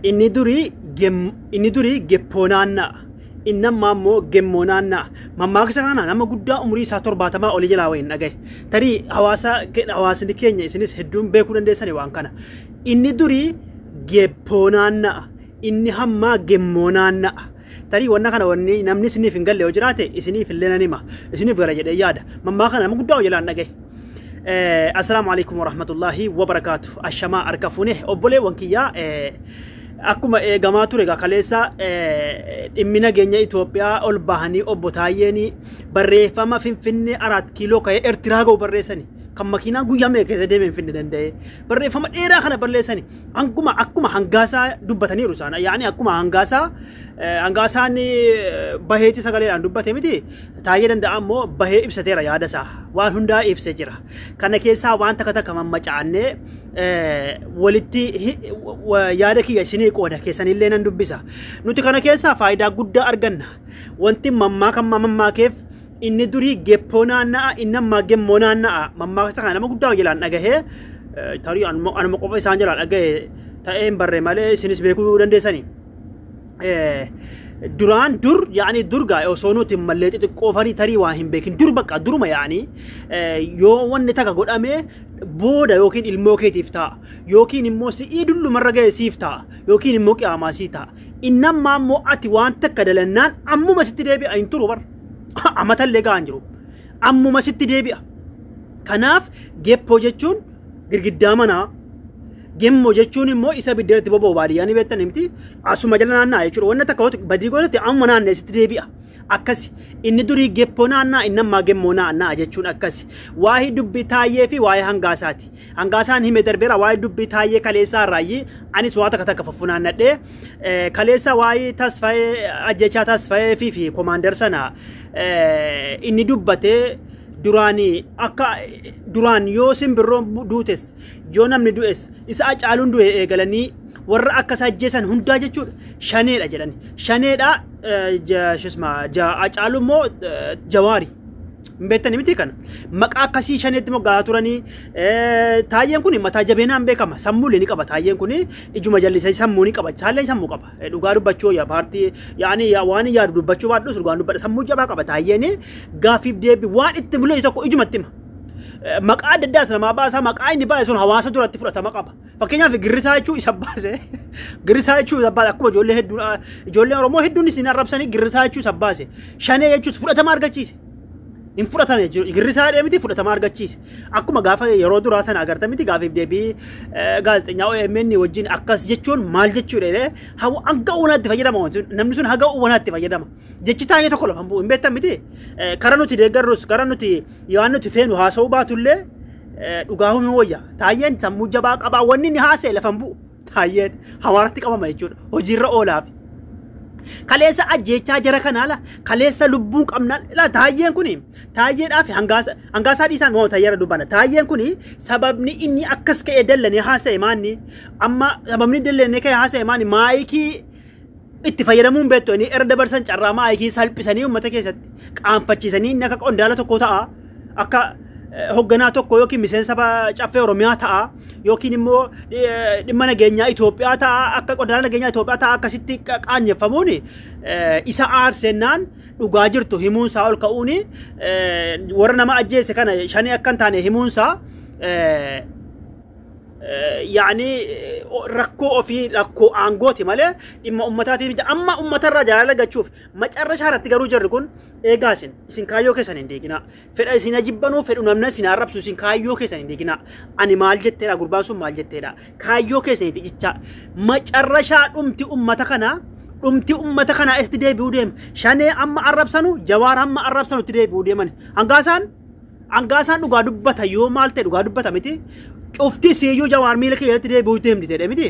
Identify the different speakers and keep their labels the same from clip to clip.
Speaker 1: inni durii gepponaanna innamma ammoo gemmonaanna mammaaksa kana nama guddaa umurii isaa 70 olii jalaa wayin dhagaye tarii hawaasni keenya isinis hedduun beekuu dandeessani waan kana inni durii gepponaanna inni hamma gemmonaanna tarii wanna kana wanni namni isiniif hin galle yoo jiraate isiniif illee nanima isiniif gara jedhee yaada mammaa kana nama guddaa olii jalaa dhagaye assalamu alaikum warahmatullahi wabarakatuh ashama arkafune obbole wankiya akkuma eegamaa ture kaleessa dhimmina geenya Itoophiyaa ol bahanii obbo Taayyeen barreeffama Finfinnee 4 kiiloo ka'ee Eertiraa ga'u barreessani kan makiinaan guyyaa meeqa keessa deemee Finfinnee danda'e barreeffama dheeraa kana barreessani akkuma hangaasaa dubbataniiru isaan yaani akkuma hangaasaan baheeti sagaleedhaan dubbate miti Taayyee danda'a ammoo bahee ibsateera yaada isaa waan hundaa ibsee jira kana keessaa waan takka mammacaannee walitti yaada kiyya isinii qooda keessanillee nan dubbisa nuti kana keessaa faayidaa guddaa arganna wanti mammaakeef inni durii gepponaanna'a innamma gemmonaanna'a mammaaksa kana nama guddaa jalaan dhagahee tarii anuma qofa isaan jalaan dhagahee ta'een barree malee isinis beekuu dandeessani duraan dur yaani durga osoo nuti mallee xixiqqoofanii tarii waan hin beekin dur bakka duruma yaani yoo wanni takka godhame booda yookiin ilmoo keetiif ta'a yookiin immoo si'ii dullumarra ga'e siif ta'a yookiin immoo qiyaamaa sii ta'a innamma ammoo ati waan takka dalannaan ammuma sitti deebi'a hin turu bar amatallee ga'an jiru ammuma sitti deebi'a kanaaf geppoo jechuun girgiddaa manaa gemmo jechuun immoo isa biddeeratti boba'u baadiyyaanii beektan himti asuma jala naannaa jechuudha wanna takka badii godhatti amma naannee sitti deebi'a akkasi inni durii gepponaannaa innammaa gemmonaannaa jechuun akkasi waa'ee dubbii Taayyee fi waa'ee hangaasaati hangaasaan hime darbeera waa'ee dubbii Taayyee kaleessaa irraayi anis waa takka fuffunaannadhee kaleessa waa'ee Tasfaayee ajjechaa Tasfaayee fi komaander sana inni dubbatee duraan yoo simbirroon duutes yoo namni du'es isa acaaluun du'e eegalanii warra akka sajjeesan hundaa jechuudha shaneedha jedhani shaneedha acaalu immoo jawaari beektani miti kana maqaa akkasii shaneetti moggaa turanii Taayyeen kun mataa jabeenaan beekama sammuulee ni qaba Taayyeen kun ijuma jallisee sammuu ni qaba saallee sammuu qaba dhugaa dubbachuu yaa paartii yaani waan yaadu dubbachuu baadhus dhugaan dubbadha sammuu jabaa qaba Taayyeen gaafiif deebii waan itti mul'atu tokko ijumatti hima maqaa adda addaas namaa baasaa maqaa inni baay'ee sun hawaasa duratti fudhatama qaba fakkeenyaaf Girrisaa jechuu isa baase Girrisaa jechuu isa baase akkuma ijoolleen Oromoo hedduun isin arrabsanii Girrisaa jechuu isa baase Shanee jechuus fudhatama argachiise in fudhatame Girrisaa deemiti fudhatama argachiise akkuma gaafa yeroo duraa sana agartamiti gaafiif deebii gaazexeessaa OMN wajjin akkas jechuun maal jechuudha hanga uunaatti fayyadama namni sun haga uunaatti fayyadama jechi Taayyee tokko lafan bu'u hin beektan miti kara nuti deeggarrus kara nuti waan nuti feenu haasa'uu baatullee dhugaa humna wayya Taayyeen sammuu jabaa qabaa wanni ni haasa'e lafan bu'u Taayyeen hawaaratti qabama jechuudha hojiirra oolaaf kaleessa ajjechaa jara kanaala kaleessa lubbuun qabnaan la Taayyeen kuni Taayyeedhaaf hangaasaa dhiisaa moo Taayyee dubbana Taayyeen kuni sababni inni akkas ka'e dallane haasa'e maanni amma sababni dallane ka'e haasa'e maanni maayikii itti fayyadamuun beektu inni erga dabarsan carraa maayikii salphisanii uummata keessatti qaanfachiisanii inni akka qondaala tokko ta'a akka hogganaa tokko yookiin miseensa caffee Oromiyaa ta'a yookiin immoo dhimma nageenyaa Itoophiyaa ta'a akka qondaala nageenyaa Itoophiyaa ta'a akkasitti qaanyeeffamuun isa aarsennaan dhugaa jirtu himuunsaa ol ka'uun warra nama ajjeese kana Shanee akka hin taane himuunsaa yaani rakkoo ofii rakkoo aangooti malee dhimma ummataatiif amma ummatarraa jaalala gachuuf macarrashaa irratti garuu jarri kun eegaasin isin kaayyoo keessan hin deegina fedha isin ajibbanuu fedhu namna isin arrabsu isin kaayyoo keessan hin deegina ani maal jetteedha gurbaan sun maal jetteedha kaayyoo keessan hin jecha macarrashaa dhumti ummata kana itti deebi'uu deema Shanee amma arrabsanu Jawaar amma arrabsanu itti deebi'uu deeman hangaasaan dhugaa dubbata yoo maal ta'e dhugaa dubbata miti cufti seeyyuu Jawaar miila keeyyatti deebi'uu deemti jedhe miti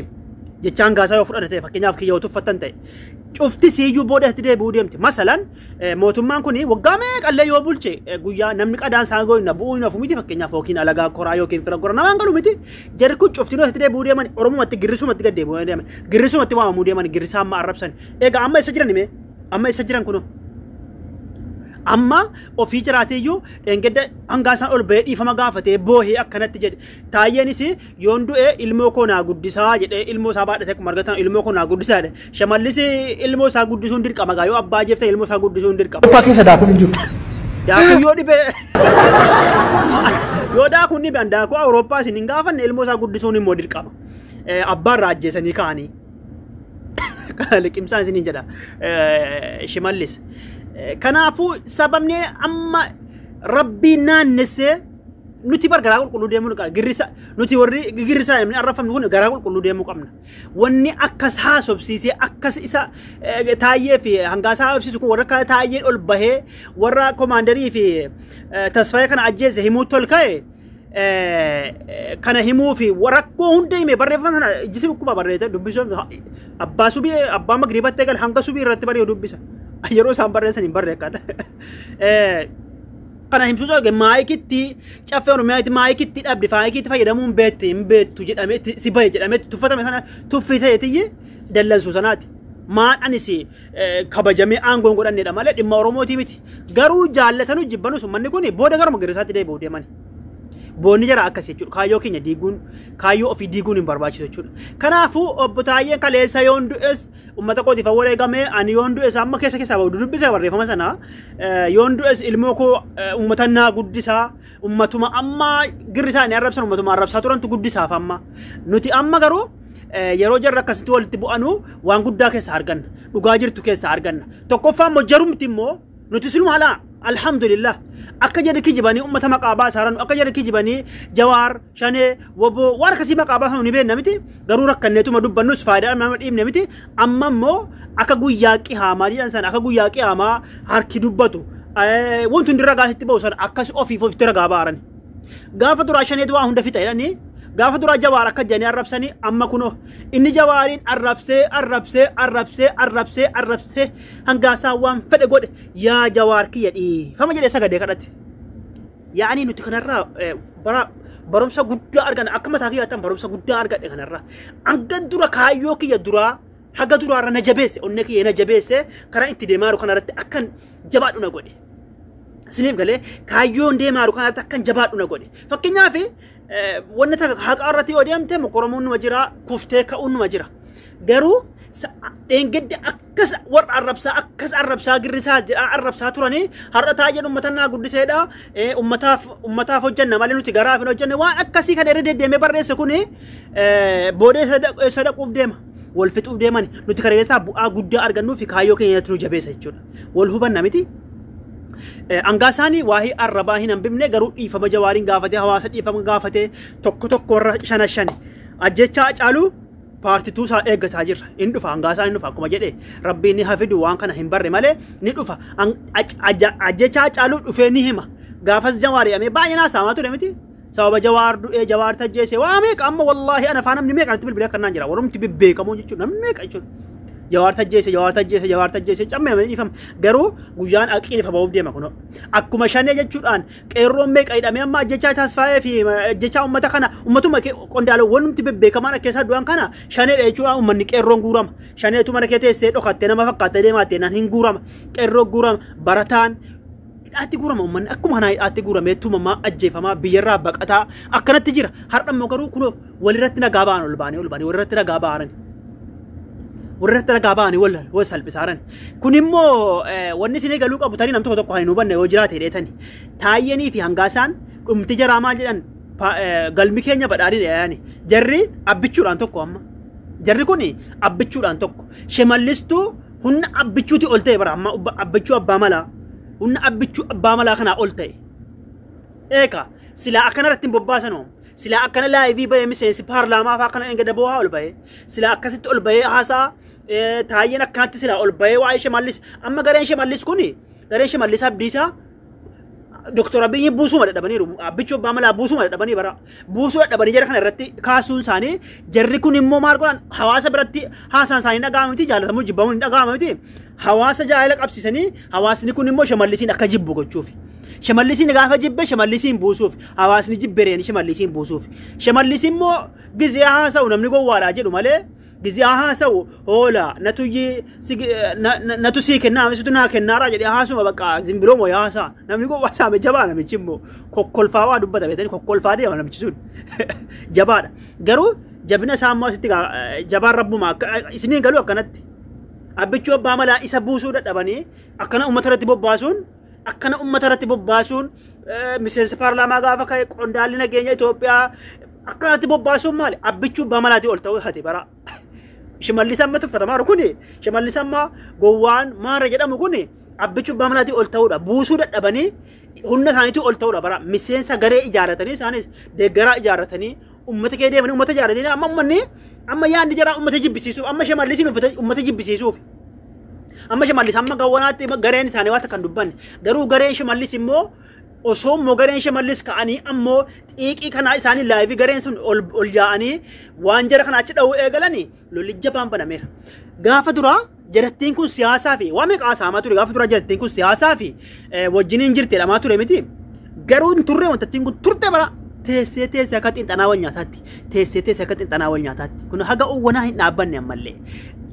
Speaker 1: jechaan gaasaa yoo fudhate fakkeenyaaf kiyyoo tuffattan ta'e cufti seeyyuu booda itti deebi'uu deemti masalan mootummaan kun waggaa meeqallee yoo bulche guyyaa namni qadaan isaa gooyna bu'uu hin hafu miti fakkeenyaaf yookiin alagaa koraa yookiin fira gora namaan galu miti jarri kun cuftinoo itti deebi'uu deeman Oromumatti Girrisumatti gad deebi'uu deeman Girrisumatti waamamuu deeman Girrisaa amma arrabsan egaa amma isa jiran kuno amma ofii jiraatee engedda hangaasan ol ba'ee dhiifama gaafatee boohee akkanatti jedhe taayyeenis yoon du'e ilmoo koo naa guddisaa jedhee ilmoo isaa baadhatee akkuma argatan ilmoo koo naa guddisaa jedhe shamallis ilmoo isaa guddisuun dirqama gaa yoo abbaa jeefte ilmoo isaa guddisuun dirqama.
Speaker 2: Abbaa keessa daakuun hin jiru.
Speaker 1: Daakuu yoo dhibee yoo daakuun dhibee daakuu Awurooppaa isin hin gaafanne ilmoo isaa guddisuun immoo dirqama. Abbaan raajjeessanii kaanii. Liqimsaan isin jedha shimallis. Kanaafuu sababni amma rabbii naannessee nuti bar garaa qulqulluu deemuu qaba. Girrisa nuti warri girrisa inni arrafamnu kun garaa qulqulluu deemuu qabna. Wanni akkas haasofsiisee akkas isa taayyee fi hangaasaa haasofsiisu kun warra akka taayyeen ol bahee warra koomaandarii fi tasfaayee kana ajjeese himuu tol ka'e kana himuu fi rakkoo hunda hime barreeffama sana ijjisi dhukkuma barreete dubbisuu abbaa subii abbaa magriibattee gal hanga subii irratti baree dubbisa. Yeroo isaan barreessan hin barreeffadha. Kana himsuusa maayikitti caffee oromiyaatti maayikitti dhabde maayikitti fayyadamuun beette hin beettu jedhamee si bahe jedhamee tuffatame sana tuffiteetiyye dallansuu sanaati. Maadhanis kabajamee aangoon godhanneedha malee dhimma Oromootii miti. Garuu jaallatanu jibbanus manni kun booda garuma girisaatti deebi'uu deemani. Boonni jara akkasii jechuudha. Kaayyoo keenya diiguun kaayyoo ofii diiguun hin barbaachisu jechuudha. Kanaafuu obbo Taayyeen kaleessa yoon du'es ummata kootiif awwalee gamee ani yoon du'es amma keessa bahu dubbisa barreeffama sana yoon du'es ilmoo koo ummata naa guddisaa ummatuma amma girrisaa inni arrabsan ummatuma arrabsaa turantu guddisaaf amma nuti amma garuu yeroo jarra akkasitti walitti bu'anu waan guddaa keessa arganna dhugaa jirtu keessa arganna tokkoffaa immoo jarumti immoo nuti siluma alaa alhamdulillah akka jedhe kijibanii ummata maqaabaa saaran akka jedhe kijibanii jawaar shanee woboo waan akkasii maqaabaa sana ni beekna miti garuu rakkanneetuma dubbannus faayidaa nama dhiibne miti amma immoo akka guyyaa qiyaamaa jedhan sana akka guyyaa qiyaamaa harki dubbatu wanti hundi ragaasitti ba'u sana akkas ofiitti ragaa baaran gaafa duraa shaneetu waa hunda fixa jedhanii gaafa duraa jawaar akka jedhanii arrabsanii amma kunoo inni jawaariin arrabsee hangaasaa waan fedhe godhe yaa jawaar kiyya dhiifama jedhee sagadee kadhate yaa'anii nuti kanarraa barumsa guddaa arganna akka mataa kiyyaattan barumsa guddaa argadhe kanarraa hanga dura kaayyoo kiyya duraa haga duraarra na jabeesse onnee kiyya na jabeesse karaa itti deemaaru kanarratti akkan jabaadhu na godhe isiniif galee kaayyoon deemaaru kanarratti akkan jabaadhu na godhe fakkeenyaaf wanni haqa irratti yoo deemte mokoromuun numa jira kuftee ka'uun numa jira garuu dheengedde akkas warra arrabsaa girrisaa jedha arrabsaa turanii har'a taa'ee ummata naa guddiseedha ummataaf hojjanna malee nuti garaaf hin hojjanne waan akkasii kan irra deddeemee barreesse kuni boodee sadaquuf deema wal fixuuf deemani nuti kana keessaa bu'aa guddaa argannuu fi kaayyoo keenyatti nu jabeessa jechuudha wal hubanna miti. Angaasaanii waa'ee arrabaa hin hambifne garuu dhiifama jawaariin gaafatee hawaasa dhiifama gaafatee tokko warra shana ajjechaa caalu paartituu isaa eeggataa jirra in dhufa angaasaa in dhufa akkuma jedhe rabbiin ni hafidu waan kana hin barre malee ni dhufa ajjechaa caalu dhufee ni hima gaafas jawaarii amee baay'ee naasamaa ture miti sababa jawaar du'ee jawaar tajjeese waa meeqa amma wallaahi ana afaan namni meeqa natti bilbilee akkanaan jira warrumti bebbeekamoo jechuudha namni meeqa jechuudha. Jawaar tajjeese cammee dhiifama garuu guyyaan aqiin ifa ba'uuf deema kunoo akkuma shanee jechuudhaan qeerroon meeqa hidhamee amma ajjechaa taasifamee fi ajjechaa ummata kana ummatuma qondaaloo wanti bebbeekamaan keessaa du'an kana shaneedha jechuudhaan ummanni qeerroon guurama shaneetu mana kee teessee dhokattee nama fakkaattee deemaattee naan hin guurama qeerroo guurama barataan hidhaatti guurama ummanni akkuma kanaa hidhaatti guurame tumamaa ajjeefamaa biyyarraa baqataa akkanatti jira har'a immoo garuu kunoo walirratti nagaa ba'an ol baanii walirratti nagaa ba'an warratti nagaa ba'anii wal salphisaaran kun immoo wanni isin galuu qabu tanii nam tokko hin hubanne yoo jiraate dheetani taayyanii fi hangaasaan dhumti jaraa maal jedhan galmi keenya badhaadhi dheeyani jarri abbichuudhaan tokko amma jarri kun abbichuudhaan tokko shemallistuu hunna abbichuuti ol ta'e bara amma abbichuu abbaa malaa hunna abbichuu abbaa malaa kanaa ol ta'e eeka silaa akkanarratti hin bobbaasanoo silaa akkana laayivii bahee miseensi paarlaamaa fa'aa kana engada boohaa ol bahee silaa akkasitti ol bahee haasaa taayyeen akkanatti silaa ol bahee waa'ee shemallis amma gareen shemallis kuni gareen shemallis abdiisaa Doktor Abiyyi buusuma dadhabaniiru abbichuu abbaa malaa buusuma dadhabanii bara buusuu dadhabanii jara kana irratti kaasuun isaanii jarri kun immoo maal godhan hawaasa biratti haasaan isaanii dhaga'ama miti jaalatamuu jibbamuun hin dhaga'ama miti hawaasa jaalala qabsiisanii hawaasni kun immoo shemallisiin akka jibbu gochuufi. Shemallisiin gaafa jibbe shemallisiin buusuuf hawaasni jibbereeni shemallisiin buusuuf shemallisiin immoo gizee haasa'u namni gowwaadhaa jedhu malee gizi haasa'u hoola natu sii kennaa misitu naa kennaara jedhee haasuma bakka zimbiroo moo yaasa namni kun wasaame jabaa namichi immoo kokkolfaa waa dubbata beetanii kokkolfaa deema namichi sun jabaadha garuu jabina isaa immoo asitti jabaan rabbuma isiniin galuu akkanatti abbichuu abbaa malaa isa buusuu dadhabanii akkana uummata irratti bobbaasuun akkana uummata irratti bobbaasuun miseensa paarlaamaa gaafa ka'e qondaalli nageenya Itoophiyaa akkanatti bobbaasuun maali abbichuu abbaa malaatii ol ta'uu hati bara shimallis amma tuffatamaa kuni shimallis amma gowwaan maara jedhamu kuni abbichuu abbaa malaatii ol ta'uudha buusuu dadhabanii humna isaaniitii ol ta'uudha bara miseensa garee ijaarratanii isaanis deeggaraa ijaarratanii ummata kee deemanii ummata ijaarratanii amma yaadni jaraa ummata jibbisiisuuf amma shimallisiin ummata jibbisiisuuf amma shimallis amma gawwanaatti gareen isaanii waan kan dubbanne garuu gareen shimallis immoo osoo immoo gareen shimallis ka'anii ammoo xiiqii kanaa isaanii laayivii gareen sun ol yaa'anii waan jara kana achi dha'uu eegalanii lolli jabaan banameera gaafa duraa jarattiin kun siyaasaa fi waan meeqa haasamaa ture gaafa duraa jarattiin kun siyaasaa fi wajjiniin jirti jedhamaa ture miti garuu hin turre wantattiin kun turte bara teessee akka xinxanaa wal nyaataatti teessee akka xinxanaa wal nyaataatti kun haga uwwanaa hin dhaabbanne ammallee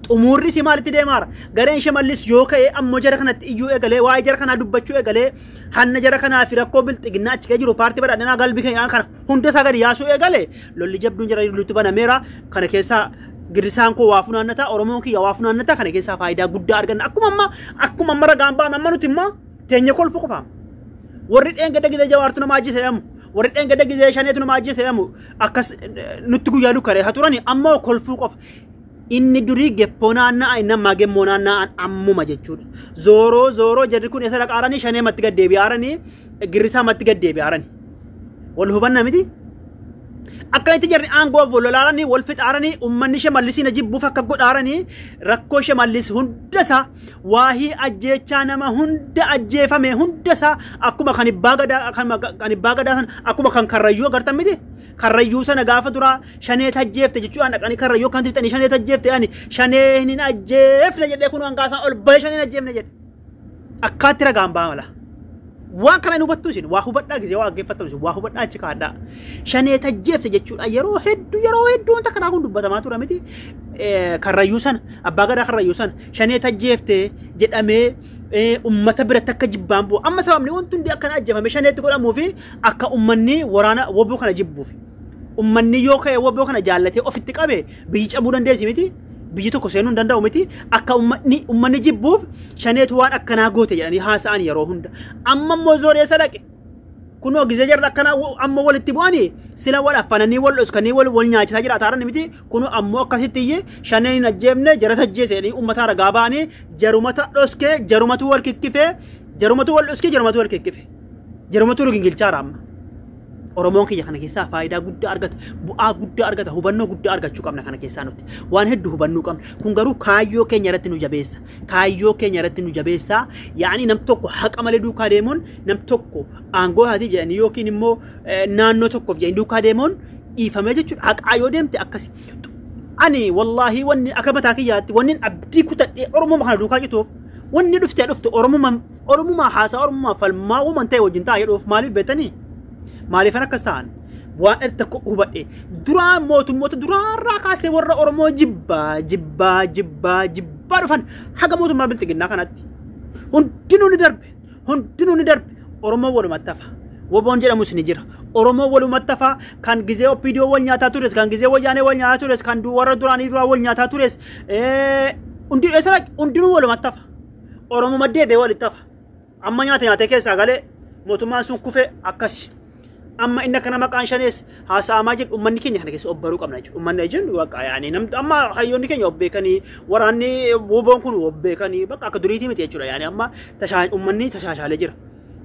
Speaker 1: xumurri si maalitti deemaara gareen shimallis yoo ka'ee ammoo jara kanatti iyyuu eegalee waa'ee jara kanaa dubbachuu eegalee hanna jara kanaa fi rakkoo bilxiginnaa achi kee jiru paartii badhaadhinaa galbii keenyaan kana hunda isaa gadi yaasuu eegalee lolli jabduun jara lutti banameera kana keessaa girisaan koo waa funaannataa oromoon kiyya waa funaannataa kana keessaa faayidaa guddaa arganna akkuma amma ragaan ba'an amma nuti immoo teenya kolfu qofa warri dheengadda gizee jawaartu nama ajjise yamu warri dheengadda gizee shaneetu nama ajjise yamu akkas nutti guyyaa dukkaree haa turani ammoo kolfuu qofa inni durii gepponaanna inammaa gemmonaannaan ammuma jechuudha zooroo jarri kun isa dhaqaaranii shanee matti gaddeebi'aaranii girrisaa matti gaddeebi'aaranii wal hubanna miti akkanitti jarri aangoo vololaalanii wal fixaaranii ummanni shimallisiin jibbuuf akka godhaaranii rakkoo shimallis hundasaa waahii ajjeechaa nama hunda ajjeefame hundasaa akkuma kan ibbaa gadaa san akkuma kan karrayyuu agartan miti karrayyuu sana gaafa dura shanee tajjeefte jechuudha dhaqanii karrayyuu kan tiftanii shanee tajjeefte ani shanee hin ajjeefne jedhee kun hangaasaa ol bahee shanee ajjeefne jedhe akkaatti ragaan baa mala waan kana hubattu isin waa hubadhaa gizee waa aggeeffattamu isin waa hubadhaa achi kaadhaa shanee tajjeefte jechuudha yeroo hedduu wanta kanaa kun dubbatamaa tura miti karrayyuu sana abbaa gadaa karrayyuu sana shanee tajjeefte jedhamee ummata biratti akka jibbaan bu'u amma sababni wanti hundi akkana ajjeefame shaneetti godhamuu fi akka ummanni waraana woboo kana jibbuuf ummanni yoo ka'e woboo kana jaallatee ofitti qabe biyyi cabuu dandeessi miti biyyi tokko seenuu hin danda'u miti akka ummanni jibbuuf shaneetu waan akkanaa goote jedhanii haasa'an yeroo hunda amma immoo zooree sadaqe kunoo gizee jarra akkana amma walitti bu'anii sila wal affananii wal dhoskanii wal nyaachisaa jiraataaran miti kunoo ammoo akkasitti iyyee shaneen hin ajjeefne jara tajjeese jedhanii uummataa ragaa ba'anii jarumata dhoskee jarumatu wal kikkifee jarumatu wal dhoskee jarumatu wal kikkife jarumatu gingilchaara amma oromoon kiyya kana keessaa faayidaa guddaa argata bu'aa guddaa argata hubannoo guddaa argachuu qabna kana keessaa nuti waan hedduu hubannuu qabna kun garuu kaayyoo keenya irratti nu jabeessa yaani nam tokko haqa malee duukaa deemuun nam tokko aangoo haatiif jedhanii yookiin immoo naannoo tokkoof jedhanii duukaa deemuun dhiifamee jechuudha haqaa yoo deemte akkasi ani wallaahi wanni akka mataa kiyyaatti wanni abdii kutadhee oromoo kana duukaa jituuf wanni dhufte oromoo haasaa oromoo falmaa uuman ta'e wajjin taa'ee dhuuf maaliif beetanii maaliifan akkas ta'an waan erta hubadhe duraan mootummoota duraarraa kaasee warra oromoo jibbaa dhufan haga mootummaa bilxiginnaa kanatti hundinuu ni darbe oromoo walumatti hafa woboon jedhamus ni jira oromoo walumatti hafa kan gizee opiidiyoo wal nyaataa tures kan gizee wayyaanee wal nyaataa tures kan warra duraanii duraa wal nyaataa tures hundinuu walumatti hafa oromoo maddeebee walitti hafa amma nyaatee keessaa galee mootummaan sun kufe akkasi amma inna kana maqaan shanees haasa'amaa jedhu ummanni keenya kana keessa obbaruu qabna jechuudha ummanni jennu waqa yaani amma hayyoonni keenya obbeekanii waraanni woboon kun obbeekanii bakka akka duriitii miti jechuudha yaani amma ummanni tashaashaalee jira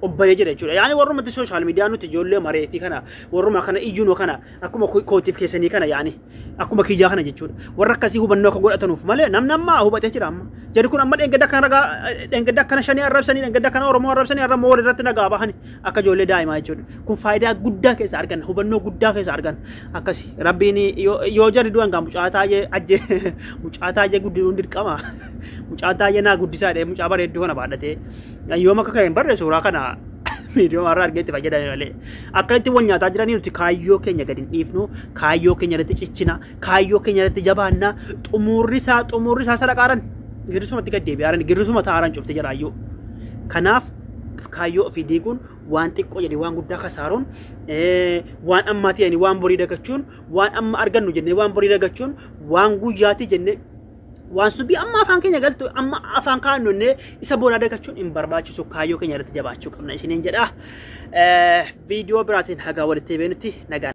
Speaker 1: obbaree jira jechuudha yaani warrumatti sooshaal miidiyaa nuti ijoollee mareetii kana warruma kana iyyuunoo kana akkuma kootiif keessanii kana yaani akkuma kiyyaa kana jechuudha warra akkasii hubannoo akka godhatanuuf malee namni amma hubatee jira amma jadi kun amma dheengadda kana shanii arrabsanii dheengadda kana oromoo arrabsanii arramoo wal irratti nagaa bahani akka ijoollee daa'imaa jechuudha kun faayidaa guddaa keessa arganna hubannoo guddaa keessa arganna akkasi rabbiin yoo jarri du'an gaa mucaa taayee guddinuun dirqama mucaa taayee naa guddisaa jedhee mucaa bareedduu kana baadhatee yooma akka ka'een barre suuraa kana Viidiyoo har'a argeetti fayyadame malee. Akka itti wal nyaataa jiranii nuti kaayyoo keenya gadi hin dhiifnu, kaayyoo keenya irratti ciccina, kaayyoo keenya irratti jabaanna, xumurri isaa sadaqaaran girsumatti gad deebi'aaran girsuma ta'aaran cufte jiraayyuu. Kanaaf kaayyoo ofii diiguun waan xiqqoo jedhee waan guddaa kasaaruun waan ammaa ta'anii waan borii dagachuun waan amma argannu jennee waan borii dagachuun waan guyyaati jennee waan subii amma afaan keenya galtu amma afaan kaannonne isa boona dagachuun hin barbaachisu kaayyoo keenya irratti jabaachuu qabna isiniin jedha. Viidiyoo biraatiin hagaa walitti beenutti nagaa.